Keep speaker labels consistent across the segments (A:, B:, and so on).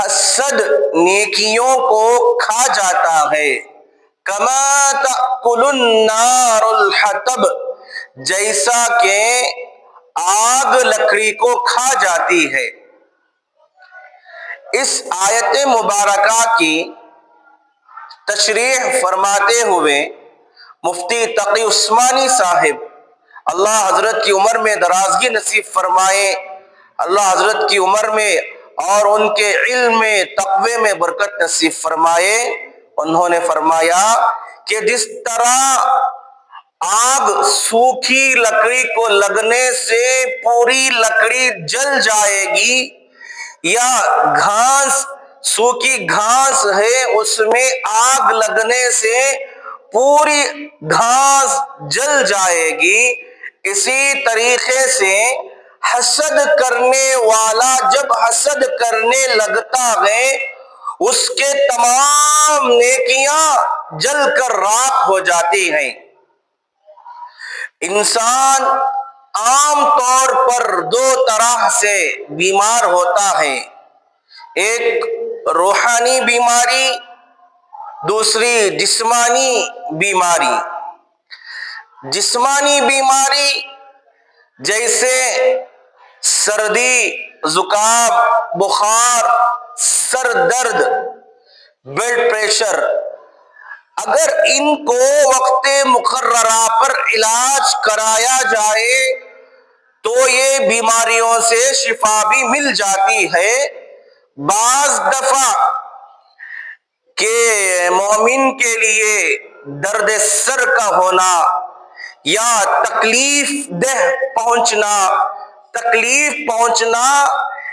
A: حسد نیکیوں کو کھا جاتا ہے، کما تأکل النار الحطب، جیسا کہ آگ لکڑی کو کھا جاتی ہے۔ اس آیت مبارکہ کی تشریح فرماتے ہوئے مفتی تقی عثمانی صاحب، اللہ حضرت کی عمر میں درازگی نصیب فرمائے، اللہ حضرت کی عمر میں اور ان کے علم میں تقوی میں برکت نصیب فرمائے، انہوں نے فرمایا کہ جس طرح آگ سوکھی لکڑی کو لگنے سے پوری لکڑی جل جائے گی، یا گھاس، سوکھی گھاس ہے اس میں آگ لگنے سے پوری گھاس جل جائے گی، اسی طریقے سے حسد کرنے والا جب حسد کرنے لگتا ہے اس کے تمام نیکیاں جل کر راکھ ہو جاتی ہیں۔ انسان عام طور پر دو طرح سے بیمار ہوتا ہے، ایک روحانی بیماری، دوسری جسمانی بیماری۔ جسمانی بیماری جیسے سردی، زکام، بخار، سر درد، بلڈ پریشر، اگر ان کو وقت مقررہ پر علاج کرایا جائے تو یہ بیماریوں سے شفا بھی مل جاتی ہے۔ بعض دفعہ کہ مومن کے لیے درد سر کا ہونا یا تکلیف پہنچنا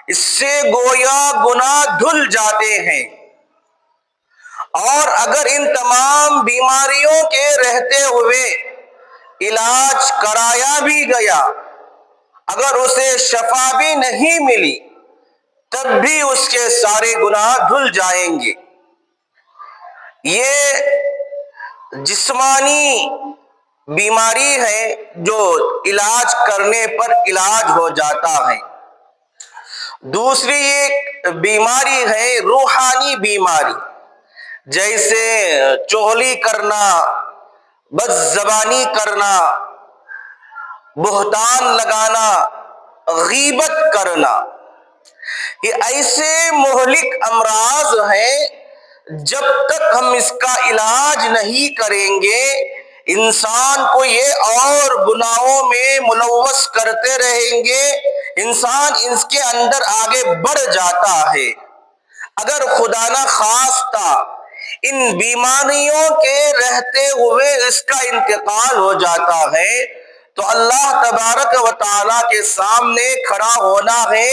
A: اس سے گویا گناہ دھل جاتے ہیں، اور اگر ان تمام بیماریوں کے رہتے ہوئے علاج کرایا بھی گیا، اگر اسے شفا بھی نہیں ملی تب بھی اس کے سارے گناہ دھل جائیں گے۔ یہ جسمانی بیماری ہے جو علاج کرنے پر علاج ہو جاتا ہے۔ دوسری ایک بیماری ہے روحانی بیماری، جیسے چغلی کرنا، بد زبانی کرنا، بہتان لگانا، غیبت کرنا۔ یہ ایسے مہلک امراض ہیں، جب تک ہم اس کا علاج نہیں کریں گے انسان کو یہ اور گناہوں میں ملوث کرتے رہیں گے، انسان اس کے اندر آگے بڑھ جاتا ہے۔ اگر خدا نہ خواستہ ان بیماریوں کے رہتے ہوئے اس کا انتقال ہو جاتا ہے تو اللہ تبارک و تعالیٰ کے سامنے کھڑا ہونا ہے،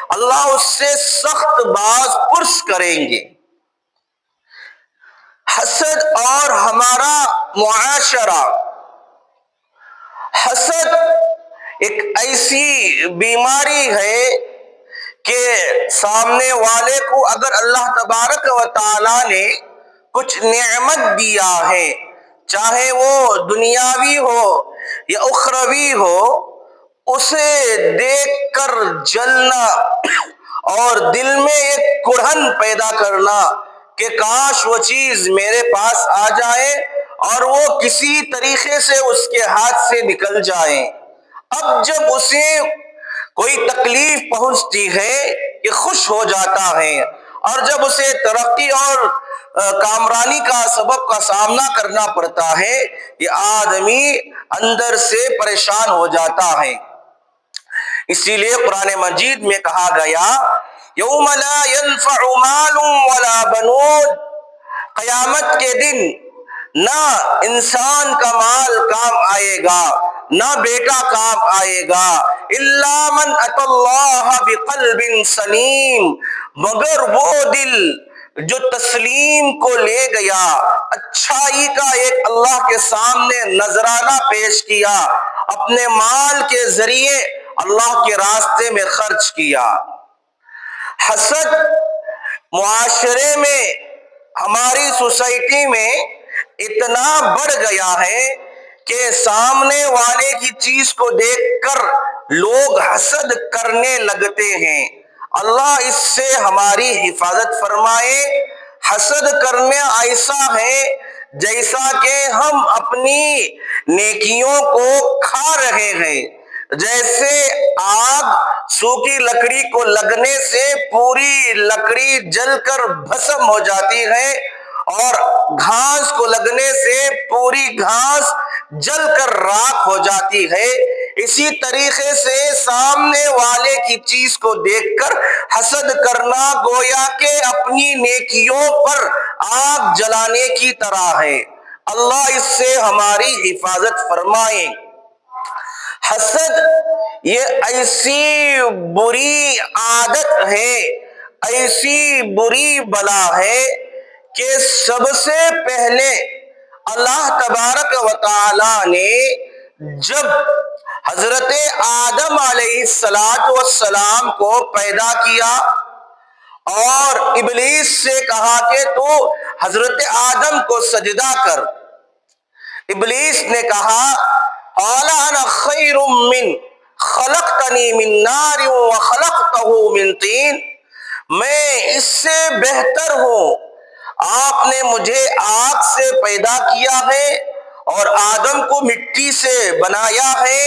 A: اللہ اس سے سخت باز پرس کریں گے۔ حسد اور ہمارا معاشرہ۔ حسد ایک ایسی بیماری ہے کہ سامنے والے کو اگر اللہ تبارک و تعالیٰ نے کچھ نعمت دیا ہے، چاہے وہ دنیاوی ہو یا اخروی ہو، اسے دیکھ کر جلنا اور دل میں ایک کڑھن پیدا کرنا کہ کاش وہ چیز میرے پاس آ جائے اور وہ کسی طریقے سے اس کے ہاتھ سے نکل جائے۔ اب جب اسے کوئی تکلیف پہنچتی ہے یہ خوش ہو جاتا ہے، اور جب اسے ترقی اور کامرانی کا سبب کا سامنا کرنا پڑتا ہے یہ آدمی اندر سے پریشان ہو جاتا ہے۔ اسی لیے قرآن مجید میں کہا گیا یوم لا ينفع مال ولا بنون، قیامت کے دن نہ انسان کا مال کام آئے گا نہ بیٹا کام آئے گا، الا من اتى الله بقلب سلیم، مگر وہ دل جو تسلیم کو لے گیا، اچھائی کا ایک اللہ کے سامنے نذرانہ پیش کیا، اپنے مال کے ذریعے اللہ کے راستے میں خرچ کیا۔ حسد معاشرے میں، ہماری سوسائٹی میں اتنا بڑھ گیا ہے کہ سامنے والے کی چیز کو دیکھ کر لوگ حسد کرنے لگتے ہیں، اللہ اس سے ہماری حفاظت فرمائے۔ حسد کرنا ایسا ہے جیسا کہ ہم اپنی نیکیوں کو کھا رہے ہیں، جیسے آگ سوکھی لکڑی کو لگنے سے پوری لکڑی جل کر بھسم ہو جاتی ہے، اور گھاس کو لگنے سے پوری گھاس جل کر راکھ ہو جاتی ہے۔ اسی طریقے سے سامنے والے کی چیز کو دیکھ کر حسد کرنا گویا کہ اپنی نیکیوں پر آگ جلانے کی طرح ہے۔ اللہ اس سے ہماری حفاظت فرمائے۔ حسد یہ ایسی بری عادت ہے، ایسی بری بلا ہے کہ سب سے پہلے اللہ تبارک و تعالی نے جب حضرت آدم علیہ السلام کو پیدا کیا اور ابلیس سے کہا کہ تو حضرت آدم کو سجدہ کر، ابلیس نے کہا قال انا خیر من خلقتنی من نار وخلقتہ من طین، میں اس سے بہتر ہوں، آپ نے مجھے آگ سے پیدا کیا ہے اور آدم کو مٹی سے بنایا ہے۔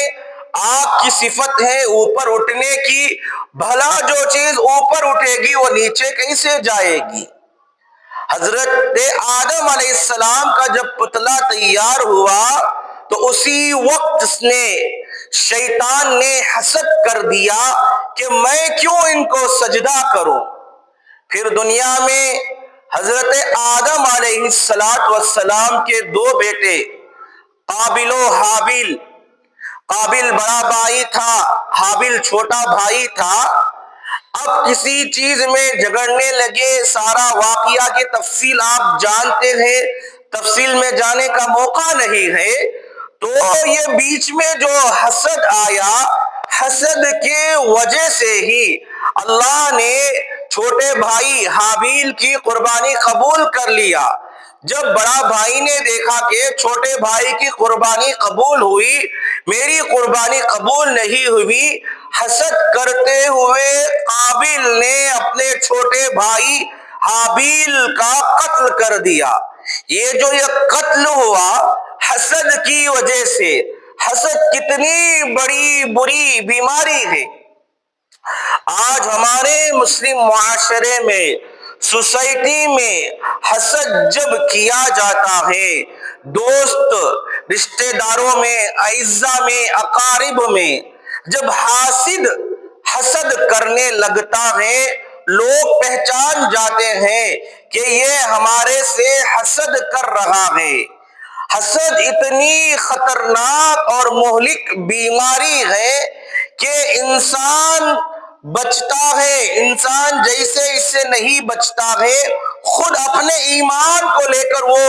A: آگ کی صفت ہے اوپر اٹھنے کی، بھلا جو چیز اوپر اٹھے گی وہ نیچے کیسے جائے گی؟ حضرت آدم علیہ السلام کا جب پتلا تیار ہوا تو اسی وقت شیطان نے حسد کر دیا کہ میں کیوں ان کو سجدہ کروں۔ پھر دنیا میں حضرت آدم علیہ السلام کے دو بیٹے قابل و حابیل، قابل بڑا بھائی تھا، حابیل چھوٹا بھائی تھا۔ اب کسی چیز میں جھگڑنے لگے، سارا واقعہ کی تفصیل آپ جانتے ہیں، تفصیل میں جانے کا موقع نہیں ہے۔ تو یہ بیچ میں جو حسد آیا، حسد کے وجہ سے ہی اللہ نے چھوٹے بھائی حابیل کی قربانی قبول کر لیا۔ جب بڑا بھائی نے دیکھا کہ چھوٹے بھائی کی قربانی قبول ہوئی، میری قربانی قبول نہیں ہوئی، حسد کرتے ہوئے قابل نے اپنے چھوٹے بھائی حابیل کا قتل کر دیا۔ یہ جو قتل ہوا حسد کی وجہ سے۔ حسد کتنی بڑی بری بیماری ہے۔ آج ہمارے مسلم معاشرے میں، سوسائٹی میں حسد جب کیا جاتا ہے، دوست رشتہ داروں میں، اعزاء میں، اقارب میں جب حسد کرنے لگتا ہے، لوگ پہچان جاتے ہیں کہ یہ ہمارے سے حسد کر رہا ہے۔ حسد اتنی خطرناک اور مہلک بیماری ہے کہ انسان بچتا ہے، انسان جیسے اس سے نہیں بچتا ہے، خود اپنے ایمان کو لے کر وہ